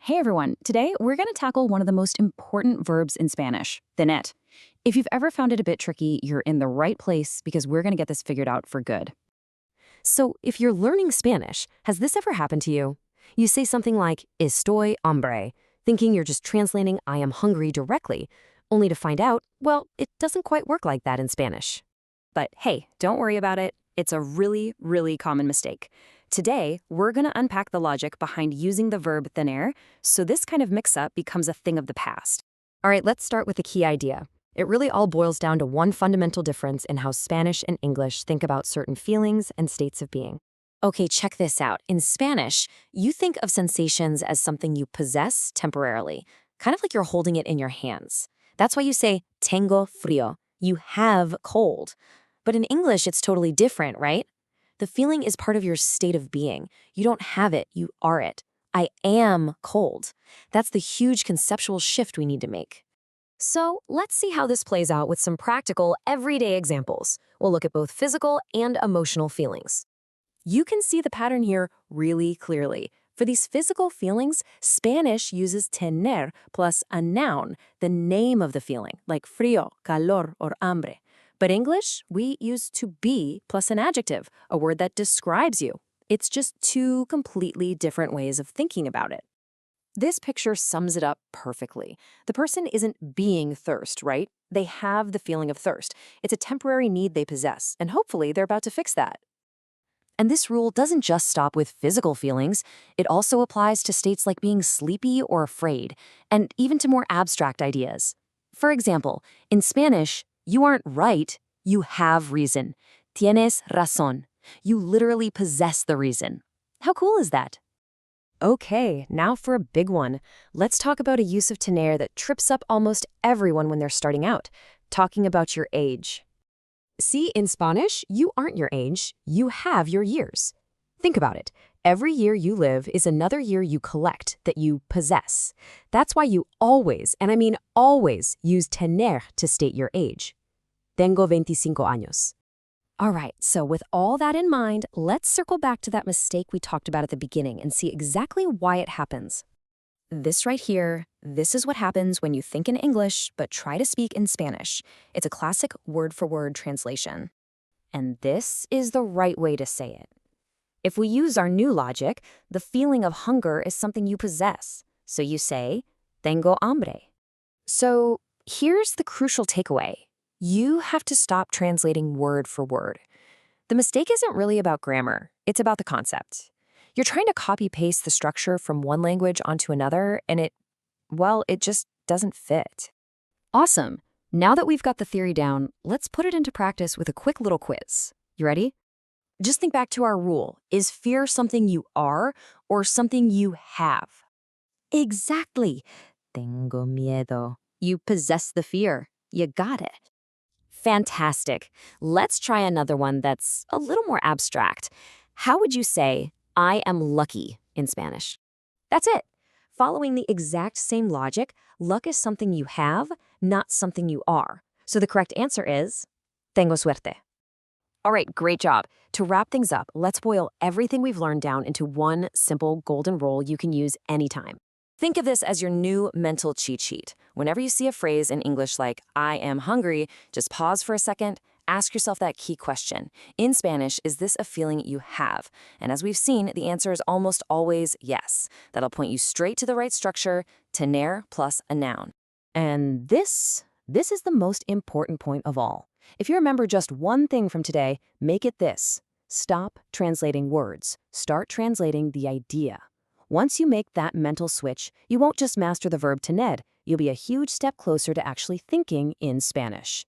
Hey everyone, today we're going to tackle one of the most important verbs in Spanish, tener. If you've ever found it a bit tricky, you're in the right place because we're going to get this figured out for good. So, if you're learning Spanish, has this ever happened to you? You say something like, estoy hambre, thinking you're just translating I am hungry directly, only to find out, well, it doesn't quite work like that in Spanish. But hey, don't worry about it. It's a really, really common mistake. Today, we're going to unpack the logic behind using the verb tener, so this kind of mix-up becomes a thing of the past. All right, let's start with the key idea. It really all boils down to one fundamental difference in how Spanish and English think about certain feelings and states of being. Okay, check this out. In Spanish, you think of sensations as something you possess temporarily, kind of like you're holding it in your hands. That's why you say, tengo frío. You have cold. But in English, it's totally different, right? The feeling is part of your state of being. You don't have it, you are it. I am cold. That's the huge conceptual shift we need to make. So let's see how this plays out with some practical, everyday examples. We'll look at both physical and emotional feelings. You can see the pattern here really clearly. For these physical feelings, Spanish uses tener plus a noun, the name of the feeling, like frío, calor, or hambre. But English, we use to be plus an adjective, a word that describes you. It's just two completely different ways of thinking about it. This picture sums it up perfectly. The person isn't being thirst, right? They have the feeling of thirst. It's a temporary need they possess, and hopefully they're about to fix that. And this rule doesn't just stop with physical feelings. It also applies to states like being sleepy or afraid, and even to more abstract ideas. For example, in Spanish, you aren't right, you have reason. Tienes razón. You literally possess the reason. How cool is that? Okay, now for a big one. Let's talk about a use of tener that trips up almost everyone when they're starting out, talking about your age. See, in Spanish, you aren't your age, you have your years. Think about it. Every year you live is another year you collect, that you possess. That's why you always, and I mean always, use tener to state your age. Tengo 25 años. All right, so with all that in mind, let's circle back to that mistake we talked about at the beginning and see exactly why it happens. This right here, this is what happens when you think in English but try to speak in Spanish. It's a classic word-for-word translation. And this is the right way to say it. If we use our new logic, the feeling of hunger is something you possess. So you say, tengo hambre. So here's the crucial takeaway. You have to stop translating word for word. The mistake isn't really about grammar, it's about the concept. You're trying to copy-paste the structure from one language onto another, and it just doesn't fit. Awesome. Now that we've got the theory down, let's put it into practice with a quick little quiz. You ready? Just think back to our rule. Is fear something you are or something you have? Exactly. Tengo miedo. You possess the fear. You got it. Fantastic. Let's try another one that's a little more abstract. How would you say, I am lucky in Spanish? That's it. Following the exact same logic, luck is something you have, not something you are. So the correct answer is, tengo suerte. All right, great job. To wrap things up, let's boil everything we've learned down into one simple golden rule you can use anytime. Think of this as your new mental cheat sheet. Whenever you see a phrase in English like, I am hungry, just pause for a second, ask yourself that key question. In Spanish, is this a feeling you have? And as we've seen, the answer is almost always yes. That'll point you straight to the right structure, tener plus a noun. And this is the most important point of all. If you remember just one thing from today, make it this. Stop translating words. Start translating the idea. Once you make that mental switch, you won't just master the verb tener, you'll be a huge step closer to actually thinking in Spanish.